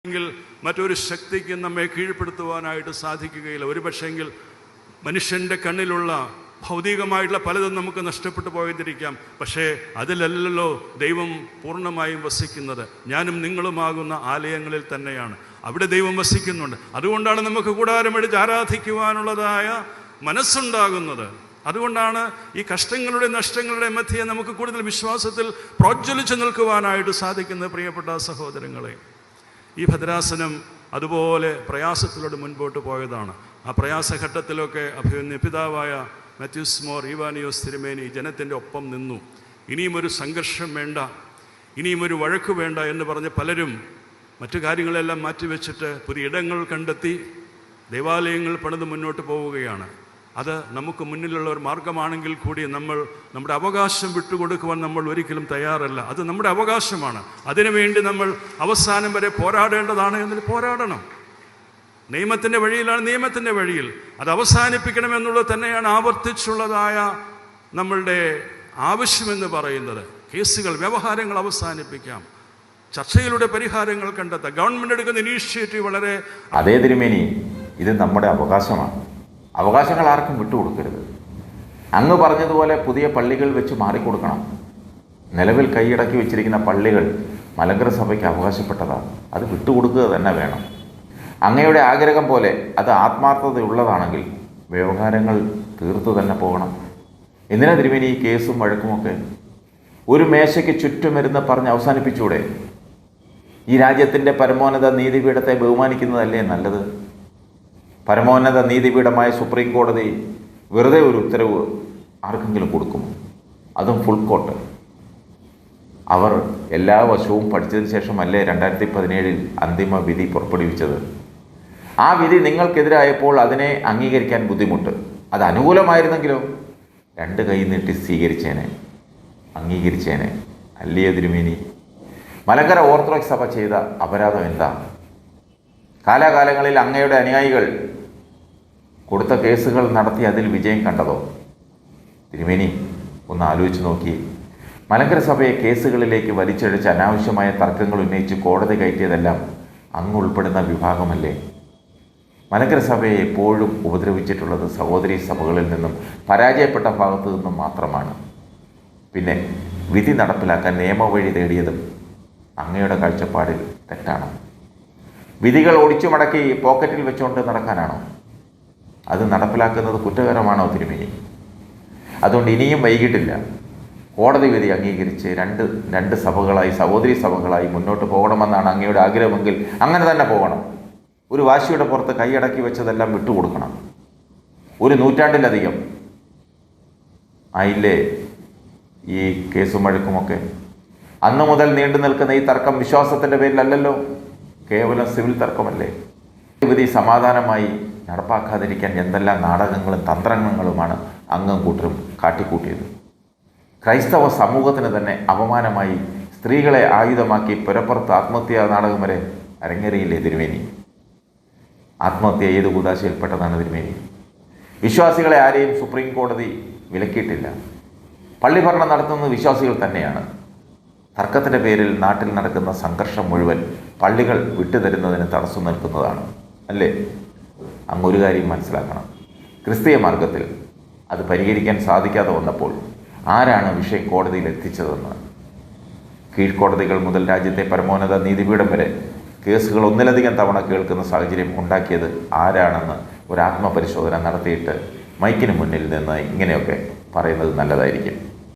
എങ്കിൽ മറ്റൊരു ശക്തിക്ക് നമ്മെ കീഴ്പ്പെടുത്തുവാനായിട്ട് സാധിക്കുകയില്ല. ഒരു പക്ഷേങ്കിൽ മനുഷ്യൻ്റെ കണ്ണിലുള്ള ഭൗതികമായിട്ടുള്ള പലതും നമുക്ക് നഷ്ടപ്പെട്ടു പോയിരിക്കാം. പക്ഷേ അതിലല്ലല്ലോ ദൈവം പൂർണ്ണമായും വസിക്കുന്നത്. ഞാനും നിങ്ങളുമാകുന്ന ആലയങ്ങളിൽ തന്നെയാണ്. അവിടെ ദൈവം വസിക്കുന്നുണ്ട്. അതുകൊണ്ടാണ് നമുക്ക് കൂടാരമെടുത്ത് ആരാധിക്കുവാനുള്ളതായ മനസ്സുണ്ടാകുന്നത്. അതുകൊണ്ടാണ് ഈ കഷ്ടങ്ങളുടെ നഷ്ടങ്ങളുടെ മധ്യേ നമുക്ക് കൂടുതൽ വിശ്വാസത്തിൽ പ്രോജ്വലിച്ചു നിൽക്കുവാനായിട്ട് സാധിക്കുന്നത്. പ്രിയപ്പെട്ട സഹോദരങ്ങളെ, ഈ ഭദ്രാസനം അതുപോലെ പ്രയാസത്തിലൂടെ മുൻപോട്ട് പോയതാണ്. ആ പ്രയാസഘട്ടത്തിലൊക്കെ അഭിമന്യ പിതാവായ മാത്യൂസ് മോർ ഈവാനിയോസ് തിരുമേനി ജനത്തിൻ്റെ ഒപ്പം നിന്നു. ഇനിയും ഒരു സംഘർഷം വേണ്ട, ഇനിയും ഒരു വഴക്ക് വേണ്ട എന്ന് പറഞ്ഞ് പലരും മറ്റു കാര്യങ്ങളെല്ലാം മാറ്റിവെച്ചിട്ട് പുതിയ ഇടങ്ങൾ കണ്ടെത്തി ദേവാലയങ്ങൾ പണിത് മുന്നോട്ട് പോവുകയാണ്. അത് നമുക്ക് മുന്നിലുള്ള ഒരു മാർഗമാണെങ്കിൽ കൂടി നമ്മുടെ അവകാശം വിട്ടുകൊടുക്കുവാൻ നമ്മൾ ഒരിക്കലും തയ്യാറല്ല. അത് നമ്മുടെ അവകാശമാണ്. അതിനുവേണ്ടി നമ്മൾ അവസാനം വരെ പോരാടേണ്ടതാണ്. എന്നതിൽ പോരാടണം. നിയമത്തിൻ്റെ വഴിയിലാണ്, നിയമത്തിൻ്റെ വഴിയിൽ അത് അവസാനിപ്പിക്കണമെന്നുള്ളത് തന്നെയാണ് ആവർത്തിച്ചുള്ളതായ നമ്മളുടെ ആവശ്യമെന്ന് പറയുന്നത്. കേസുകൾ, വ്യവഹാരങ്ങൾ അവസാനിപ്പിക്കാം, ചർച്ചയിലൂടെ പരിഹാരങ്ങൾ കണ്ടെത്താം. ഗവൺമെൻറ് എടുക്കുന്ന ഇനീഷ്യേറ്റീവ് വളരെ അതേ തിരുമേനി, ഇത് നമ്മുടെ അവകാശമാണ്. അവകാശങ്ങൾ ആർക്കും വിട്ടുകൊടുക്കരുത്. അങ്ങ് പറഞ്ഞതുപോലെ പുതിയ പള്ളികൾ വെച്ച് മാറിക്കൊടുക്കണം. നിലവിൽ കൈയടക്കി വെച്ചിരിക്കുന്ന പള്ളികൾ മലങ്കര സഭയ്ക്ക് അവകാശപ്പെട്ടതാണ്. അത് വിട്ടുകൊടുക്കുക തന്നെ വേണം. അങ്ങയുടെ ആഗ്രഹം പോലെ അത് ആത്മാർത്ഥതയുള്ളതാണെങ്കിൽ വ്യവഹാരങ്ങൾ തീർത്തു തന്നെ പോകണം. എന്തിനാ തിരുമേനി ഈ കേസും വഴക്കുമൊക്കെ? ഒരു മേശയ്ക്ക് ചുറ്റുമിരുന്ന് പറഞ്ഞ് അവസാനിപ്പിച്ചൂടെ? ഈ രാജ്യത്തിൻ്റെ പരമോന്നത നീതിപീഠത്തെ ബഹുമാനിക്കുന്നതല്ലേ നല്ലത്? പരമോന്നത നീതിപീഠമായ സുപ്രീം കോടതി വെറുതെ ഒരു ഉത്തരവ് ആർക്കെങ്കിലും കൊടുക്കുമോ? അതും ഫുൾ കോർട്ട്. അവർ എല്ലാ വശവും പഠിച്ചതിന് ശേഷമല്ലേ 2017 അന്തിമ വിധി പുറപ്പെടുവിച്ചത്. ആ വിധി നിങ്ങൾക്കെതിരായപ്പോൾ അതിനെ അംഗീകരിക്കാൻ ബുദ്ധിമുട്ട്. അത് അനുകൂലമായിരുന്നെങ്കിലോ 2 കൈ നീട്ടി സ്വീകരിച്ചേനെ, അംഗീകരിച്ചേനെ. അല്ലേ തിരുമേനി? മലങ്കര ഓർത്തഡോക്സ് സഭ ചെയ്ത അപരാധം എന്താ? കാലാകാലങ്ങളിൽ അങ്ങയുടെ അനുയായികൾ കൊടുത്ത കേസുകൾ നടത്തി അതിൽ വിജയം കണ്ടതോ? തിരുമേനി ഒന്ന് ആലോചിച്ച് നോക്കി. മലങ്കര സഭയെ കേസുകളിലേക്ക് വലിച്ചഴിച്ച് അനാവശ്യമായ തർക്കങ്ങൾ ഉന്നയിച്ച് കോടതി കയറ്റിയതെല്ലാം അങ്ങ് ഉൾപ്പെടുന്ന വിഭാഗമല്ലേ? മലങ്കര സഭയെ എപ്പോഴും ഉപദ്രവിച്ചിട്ടുള്ളത് സഹോദരി സഭകളിൽ നിന്നും പരാജയപ്പെട്ട ഭാഗത്തു നിന്നും മാത്രമാണ്. പിന്നെ വിധി നടപ്പിലാക്കാൻ നിയമവഴി തേടിയതും അങ്ങയുടെ കാഴ്ചപ്പാടിൽ തെറ്റാണ്. വിധികൾ ഒടിച്ചു മടക്കി പോക്കറ്റിൽ വെച്ചുകൊണ്ട് നടക്കാനാണോ? അത് നടപ്പിലാക്കുന്നത് കുറ്റകരമാണോ തിരുമേനി? അതുകൊണ്ട് ഇനിയും വൈകിട്ടില്ല. കോടതി വിധി അംഗീകരിച്ച് രണ്ട് സഭകളായി, സഹോദരി സഭകളായി മുന്നോട്ട് പോകണമെന്നാണ് അങ്ങയുടെ ആഗ്രഹമെങ്കിൽ അങ്ങനെ തന്നെ പോകണം. ഒരു വാശിയുടെ പുറത്ത് കൈയടക്കി വെച്ചതെല്ലാം വിട്ടുകൊടുക്കണം. 1 നൂറ്റാണ്ടിലധികം ആയില്ലേ ഈ കേസും വഴക്കുമൊക്കെ? അന്നു മുതൽ നീണ്ടു നിൽക്കുന്ന ഈ തർക്കം വിശ്വാസത്തിൻ്റെ പേരിലല്ലല്ലോ, കേവലം സിവിൽ തർക്കമല്ലേ? വിധി സമാധാനമായി നടപ്പാക്കാതിരിക്കാൻ എന്തെല്ലാം നാടകങ്ങളും തന്ത്രങ്ങളുമാണ് അങ്ങും കൂട്ടരും കാട്ടിക്കൂട്ടിയത്. ക്രൈസ്തവ സമൂഹത്തിന് തന്നെ അപമാനമായി സ്ത്രീകളെ ആയുധമാക്കി പുരപ്പുറത്ത് ആത്മഹത്യാ നാടകം വരെ അരങ്ങേറിയില്ലേ തിരുമേനി? ആത്മഹത്യ ഏത് കൂതാശയിൽപ്പെട്ടതാണ് തിരുമേനി? വിശ്വാസികളെ ആരെയും സുപ്രീം കോടതി വിലക്കിയിട്ടില്ല. പള്ളി ഭരണം നടത്തുന്നത് വിശ്വാസികൾ തന്നെയാണ്. തർക്കത്തിൻ്റെ പേരിൽ നാട്ടിൽ നടക്കുന്ന സംഘർഷം മുഴുവൻ പള്ളികൾ വിട്ടുതരുന്നതിന് തടസ്സം നിൽക്കുന്നതാണ് അല്ലേ? അങ്ങൊരു കാര്യം മനസ്സിലാക്കണം. ക്രിസ്തീയ മാർഗത്തിൽ അത് പരിഹരിക്കാൻ സാധിക്കാതെ വന്നപ്പോൾ ആരാണ് വിഷയം കോടതിയിൽ എത്തിച്ചതെന്ന്? കീഴ്ക്കോടതികൾ മുതൽ രാജ്യത്തെ പരമോന്നത നീതിപീഠം വരെ കേസുകൾ ഒന്നിലധികം തവണ കേൾക്കുന്ന സാഹചര്യം ഉണ്ടാക്കിയത് ആരാണെന്ന് ഒരു ആത്മപരിശോധന നടത്തിയിട്ട് മൈക്കിന് മുന്നിൽ നിന്ന് ഇങ്ങനെയൊക്കെ പറയുന്നത് നല്ലതായിരിക്കും.